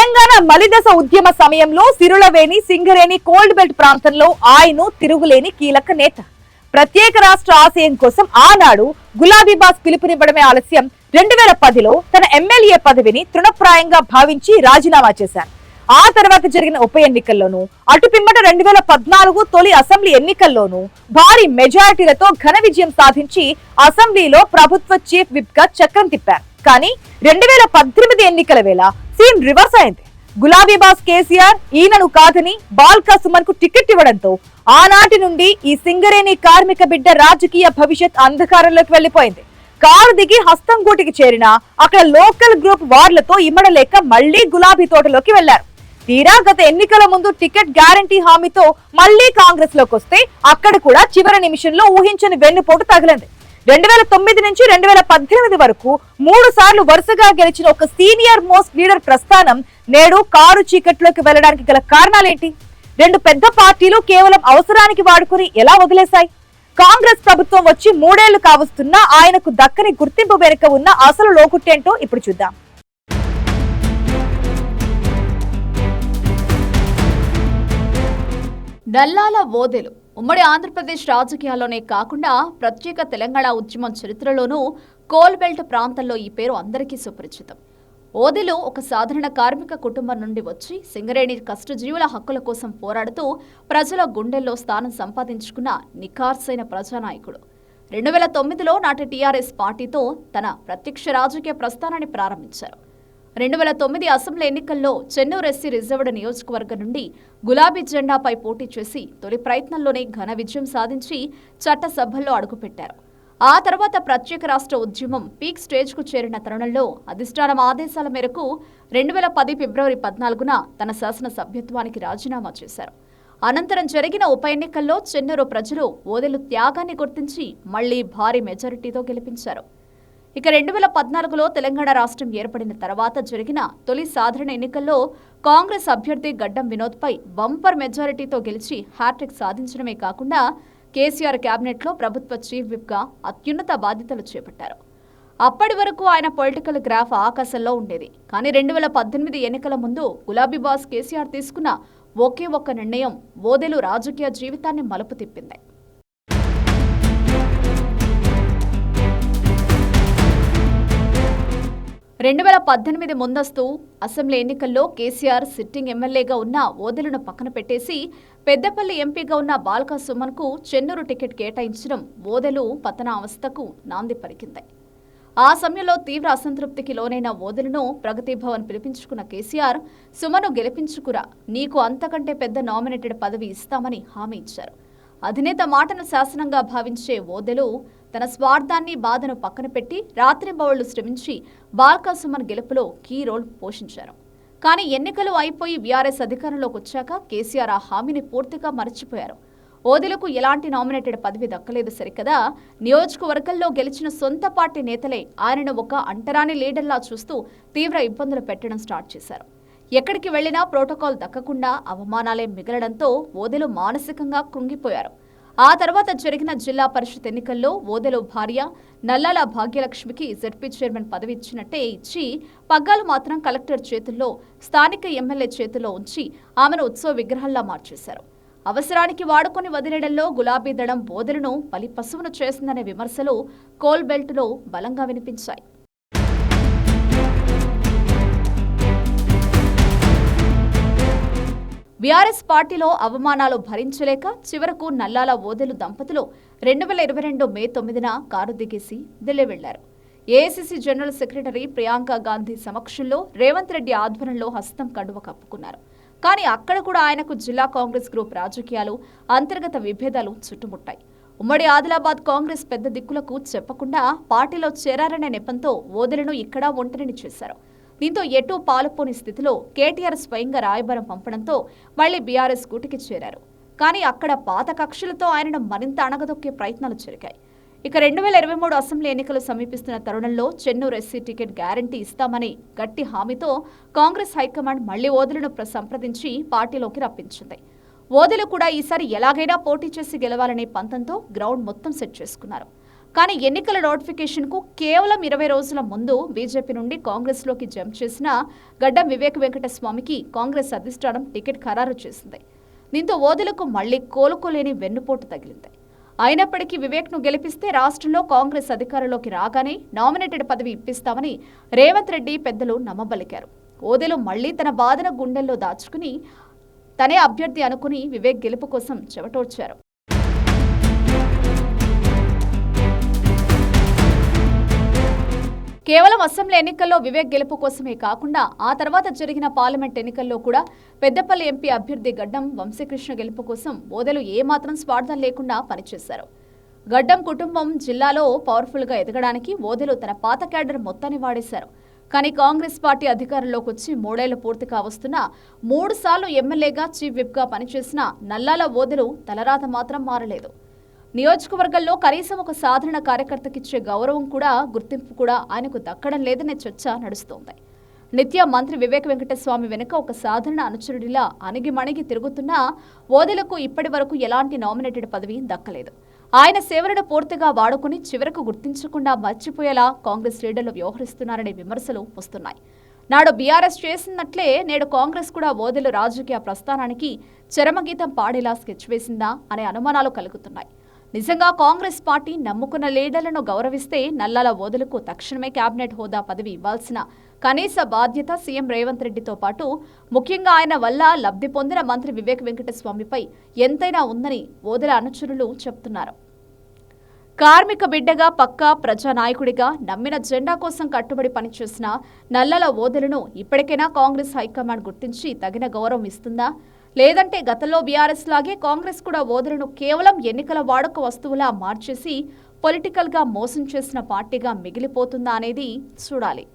తెలంగాణ మలిదశ ఉద్యమ సమయంలో సిరులవేణి సింగరేణి కోల్డ్ బెల్ట్ ప్రాంతంలో ఆయన తిరుగులేని కీలక నేత. ప్రత్యేక రాష్ట్ర ఆశయం కోసం ఆనాడు గులాబీ బాస్ పిలుపునివ్వడమే ఆలస్యం 2010లో తన ఎమ్మెల్యే పదవిని తృణప్రాయంగా భావించి రాజీనామా చేశారు. ఆ తర్వాత జరిగిన ఉప ఎన్నికల్లోనూ అటు పిమ్మట 2014 తొలి అసెంబ్లీ ఎన్నికల్లోనూ భారీ మెజారిటీలతో ఘన విజయం సాధించి అసెంబ్లీలో ప్రభుత్వ చీఫ్ విప్ గా చక్రం తిప్పారు. కానీ 2018 ఎన్నికల వేళ సీన్ రివర్స్ అయింది. గులాబీ బాస్ కేసీఆర్ ఈయనను కాదని బాల్కా సుమన్ కు టికెట్ ఇవ్వడంతో ఆనాటి నుండి ఈ సింగరేణి కార్మిక బిడ్డ రాజకీయ భవిష్యత్ అంధకారంలోకి వెళ్లిపోయింది. కారు దిగి హస్తంగూటికి చేరిన అక్కడ లోకల్ గ్రూప్ వార్లతో ఇమ్మడలేక మళ్లీ గులాబీ తోటలోకి వెళ్లారు. తీరా గత ఎన్నికల ముందు టికెట్ గ్యారంటీ హామీతో మళ్లీ కాంగ్రెస్ లోకి వస్తే అక్కడ కూడా చివరి నిమిషంలో ఊహించని వెన్నుపోటు తగిలింది. 2009 నుంచి 2018 వరకు 3 సార్లు వరుసగా గెలిచిన ఒక సీనియర్ మోస్ట్ లీడర్ ప్రస్థానం నేడు కారు చీకట్లోకి వెళ్లడానికి గల కారణాలేంటి? 2 పెద్ద పార్టీలు కేవలం అవసరానికి వాడుకుని ఎలా వదిలేశాయి? కాంగ్రెస్ ప్రభుత్వం వచ్చి 3 ఏళ్లు కావస్తున్నా ఆయనకు దక్కని గుర్తింపు వెనుక ఉన్న అసలు లోకుట్టేంటో ఇప్పుడు చూద్దాం. నల్లాల ఓదెలు ఉమ్మడి ఆంధ్రప్రదేశ్ రాజకీయాల్లోనే కాకుండా ప్రత్యేక తెలంగాణ ఉద్యమం చరిత్రలోనూ కోల్ బెల్ట్ ప్రాంతంలో ఈ పేరు అందరికీ సుపరిచితం. ఓదెలు ఒక సాధారణ కార్మిక కుటుంబం నుండి వచ్చి సింగరేణి కష్టజీవుల హక్కుల కోసం పోరాడుతూ ప్రజల గుండెల్లో స్థానం సంపాదించుకున్న నిఖార్సైన ప్రజానాయకుడు. 2009లో నాటి టీఆర్ఎస్ పార్టీతో తన ప్రత్యక్ష రాజకీయ ప్రస్థానాన్ని ప్రారంభించారు. 2009 అసెంబ్లీ ఎన్నికల్లో చెన్నూరు ఎస్సీ రిజర్వ్డ్ నియోజకవర్గం నుండి గులాబీ జెండాపై పోటీ చేసి తొలి ప్రయత్నంలోనే ఘన విజయం సాధించి చట్టసభల్లో అడుగుపెట్టారు. ఆ తర్వాత ప్రత్యేక రాష్ట్ర ఉద్యమం పీక్ స్టేజ్కు చేరిన తరుణంలో అధిష్టానం ఆదేశాల మేరకు 2010 ఫిబ్రవరి 14న తన శాసన సభ్యత్వానికి రాజీనామా చేశారు. అనంతరం జరిగిన ఉప ఎన్నికల్లో చెన్నూరు ప్రజలు ఓదెలు త్యాగాన్ని గుర్తించి మళ్లీ భారీ మెజారిటీతో గెలిపించారు. ఇక 2014లో తెలంగాణ రాష్ట్రం ఏర్పడిన తర్వాత జరిగిన తొలి సాధారణ ఎన్నికల్లో కాంగ్రెస్ అభ్యర్థి గడ్డం వినోద్పై బంపర్ మెజారిటీతో గెలిచి హ్యాట్రిక్ సాధించడమే కాకుండా కేసీఆర్ కేబినెట్లో ప్రభుత్వ చీఫ్ విప్ గా అత్యున్నత బాధ్యతలు చేపట్టారు. అప్పటి వరకు ఆయన పొలిటికల్ గ్రాఫ్ ఆకాశంలో ఉండేది. కానీ 2018 ఎన్నికల ముందు గులాబీ బాస్ కేసీఆర్ తీసుకున్న ఒకే ఒక్క నిర్ణయం ఓదెలు రాజకీయ జీవితాన్ని మలుపు తిప్పింది. 2018 ముందస్తు అసెంబ్లీ ఎన్నికల్లో కేసీఆర్ సిట్టింగ్ ఎమ్మెల్యేగా ఉన్న ఓదెలను పక్కన పెట్టేసి పెద్దపల్లి ఎంపీగా ఉన్న బాల్కా సుమన్ కు చెన్నూరు టికెట్ కేటాయించడం ఓదెలు పతనావస్థకు నాంది పలికింది. ఆ సమయంలో తీవ్ర అసంతృప్తికి లోనైన ఓదెలను ప్రగతి భవన్ పిలిపించుకున్న కేసీఆర్ సుమను గెలిపించుకురా, నీకు అంతకంటే పెద్ద నామినేటెడ్ పదవి ఇస్తామని హామీ ఇచ్చారు. అధినేత మాటను శాసనంగా భావించే ఓదెలు తన స్వార్థాన్ని బాధను పక్కన పెట్టి రాత్రింబవళ్లు శ్రమించి బాల్కా సుమన్ గెలుపులో కీ రోల్ పోషించారు. కానీ ఎన్నికలు అయిపోయి వీఆర్ఎస్ అధికారంలోకి వచ్చాక కేసీఆర్ ఆ హామీని పూర్తిగా మర్చిపోయారు. ఓదెలకు ఎలాంటి నామినేటెడ్ పదవి దక్కలేదు సరికదా, నియోజకవర్గంలో గెలిచిన సొంత పార్టీ నేతలే ఆయనను ఒక అంటరాని లీడర్లా చూస్తూ తీవ్ర ఇబ్బందులు పెట్టడం స్టార్ట్ చేశారు. ఎక్కడికి వెళ్లినా ప్రోటోకాల్ దక్కకుండా అవమానాలే మిగలడంతో ఓదెలు మానసికంగా కృంగిపోయారు. ఆ తర్వాత జరిగిన జిల్లా పరిషత్ ఎన్నికల్లో ఓదెలు భార్య నల్లాల భాగ్యలక్ష్మికి జెడ్పీ చైర్మన్ పదవి ఇచ్చినట్టే ఇచ్చి పగ్గాలు మాత్రం కలెక్టర్ చేతుల్లో, స్థానిక ఎమ్మెల్యే చేతుల్లో ఉంచి ఆమెను ఉత్సవ విగ్రహంలా మార్చేశారు. అవసరానికి వాడుకొని వదిలేయడంలో గులాబీ దళం ఓదెలను బలి పశువును చేసిందనే విమర్శలు కోల్ బెల్ట్లో బలంగా వినిపించాయి. వీఆర్ఎస్ పార్టీలో అవమానాలు భరించలేక చివరకు నల్లాల ఓదెలు దంపతులు 2022 మే 9న కారు దిగేసి ఢిల్లీ వెళ్లారు. AICC general secretary Priyanka Gandhi సమక్షంలో రేవంత్ రెడ్డి ఆధ్వర్యంలో హస్తం కండువ కప్పుకున్నారు. కానీ అక్కడ కూడా ఆయనకు జిల్లా కాంగ్రెస్ గ్రూప్ రాజకీయాలు, అంతర్గత విభేదాలు చుట్టుముట్టాయి. ఉమ్మడి ఆదిలాబాద్ కాంగ్రెస్ పెద్ద దిక్కులకు చెప్పకుండా పార్టీలో చేరారనే నెపంతో ఓదెలను ఇక్కడ ఒంటరిని చేశారు. దీంతో ఎటూ పాలుపోని స్థితిలో కేటీఆర్ స్వయంగా రాయబారం పంపడంతో మళ్లీ బీఆర్ఎస్ గూటికి చేరారు. కానీ అక్కడ పాత కక్షలతో ఆయనను మరింత అణగదొక్కే ప్రయత్నాలు జరిగాయి. ఇక 2023 అసెంబ్లీ ఎన్నికలు సమీపిస్తున్న తరుణంలో చెన్నూరు ఎస్సీ టికెట్ గ్యారంటీ ఇస్తామని గట్టి హామీతో కాంగ్రెస్ హైకమాండ్ మళ్లీ ఓదెలను సంప్రదించి పార్టీలోకి రప్పించింది. ఓదెలు కూడా ఈసారి ఎలాగైనా పోటీ చేసి గెలవాలనే పంతంతో గ్రౌండ్ మొత్తం సెట్ చేసుకున్నారు. కానీ ఎన్నికల నోటిఫికేషన్కు కేవలం 20 రోజుల ముందు బీజేపీ నుండి కాంగ్రెస్లోకి జంప్ చేసిన గడ్డం వివేక్ వెంకటస్వామికి కాంగ్రెస్ అధిష్టానం టికెట్ ఖరారు చేసింది. దీంతో ఓదెలకు మళ్లీ కోలుకోలేని వెన్నుపోటు తగిలింది. అయినప్పటికీ వివేక్ను గెలిపిస్తే రాష్ట్రంలో కాంగ్రెస్ అధికారంలోకి రాగానే నామినేటెడ్ పదవి ఇప్పిస్తామని రేవంత్ రెడ్డి పెద్దలు నమ్మబలికారు. ఓదెలు మళ్లీ తన బాధను గుండెల్లో దాచుకుని తనే అభ్యర్థి అనుకుని వివేక్ గెలుపు కోసం చెవటోడ్చారు. కేవలం అసెంబ్లీ ఎన్నికల్లో వివేక్ గెలుపు కోసమే కాకుండా ఆ తర్వాత జరిగిన పార్లమెంట్ ఎన్నికల్లో కూడా పెద్దపల్లి ఎంపీ అభ్యర్థి గడ్డం వంశీకృష్ణ గెలుపు కోసం ఓదెలు ఏమాత్రం స్వార్థం లేకుండా పనిచేశారు. గడ్డం కుటుంబం జిల్లాలో పవర్ఫుల్గా ఎదగడానికి ఓదెలు తన పాత క్యాడర్ మొత్తాన్ని వాడేశారు. కానీ కాంగ్రెస్ పార్టీ అధికారంలోకి వచ్చి 3 ఏళ్లు పూర్తి కావస్తున్నా 3 సార్లు ఎమ్మెల్యేగా చీఫ్ విప్గా పనిచేసిన నల్లాల ఓదెలు తలరాత మాత్రం మారలేదు. నియోజకవర్గంలో కనీసం ఒక సాధారణ కార్యకర్తకిచ్చే గౌరవం కూడా గుర్తింపు కూడా ఆయనకు దక్కడం లేదనే చర్చ నడుస్తోంది. నిత్య మంత్రి వివేక్ వెంకటస్వామి వెనుక ఒక సాధారణ అనుచరుడిలా అణిగిమణిగి తిరుగుతున్న ఓదెలకు ఇప్పటి వరకు ఎలాంటి నామినేటెడ్ పదవి దక్కలేదు. ఆయన సేవలను పూర్తిగా వాడుకుని చివరకు గుర్తించకుండా మర్చిపోయేలా కాంగ్రెస్ లీడర్లు వ్యవహరిస్తున్నారనే విమర్శలు వస్తున్నాయి. నాడు బీఆర్ఎస్ చేసినట్లే నేడు కాంగ్రెస్ కూడా ఓదెలు రాజకీయ ప్రస్థానానికి చరమగీతం పాడేలా స్కెచ్ వేసిందా అనే అనుమానాలు కలుగుతున్నాయి. నిజంగా కాంగ్రెస్ పార్టీ నమ్ముకున్న లీడర్లను గౌరవిస్తే నల్లాల ఓదెలకు తక్షణమే కేబినెట్ హోదా పదవి ఇవ్వాల్సిన కనీస బాధ్యత సీఎం రేవంత్ రెడ్డితో పాటు ముఖ్యంగా ఆయన వల్ల లబ్ధి పొందిన మంత్రి వివేక్ వెంకటస్వామిపై ఎంతైనా ఉందని ఓదెల అనుచరులు చెబుతున్నారు. కార్మిక బిడ్డగా పక్కా ప్రజానాయకుడిగా నమ్మిన జెండా కోసం కట్టుబడి పనిచేసిన నల్లల ఓదెలను ఇప్పటికైనా కాంగ్రెస్ హైకమాండ్ గుర్తించి తగిన గౌరవం ఇస్తుందా? లేదంటే గతంలో బీఆర్ఎస్ లాగే కాంగ్రెస్ కూడా ఓదెలను కేవలం ఎన్నికల వాడుక వస్తువులా మార్చేసి పొలిటికల్గా మోసం చేసిన పార్టీగా మిగిలిపోతుందా అనేది చూడాలి.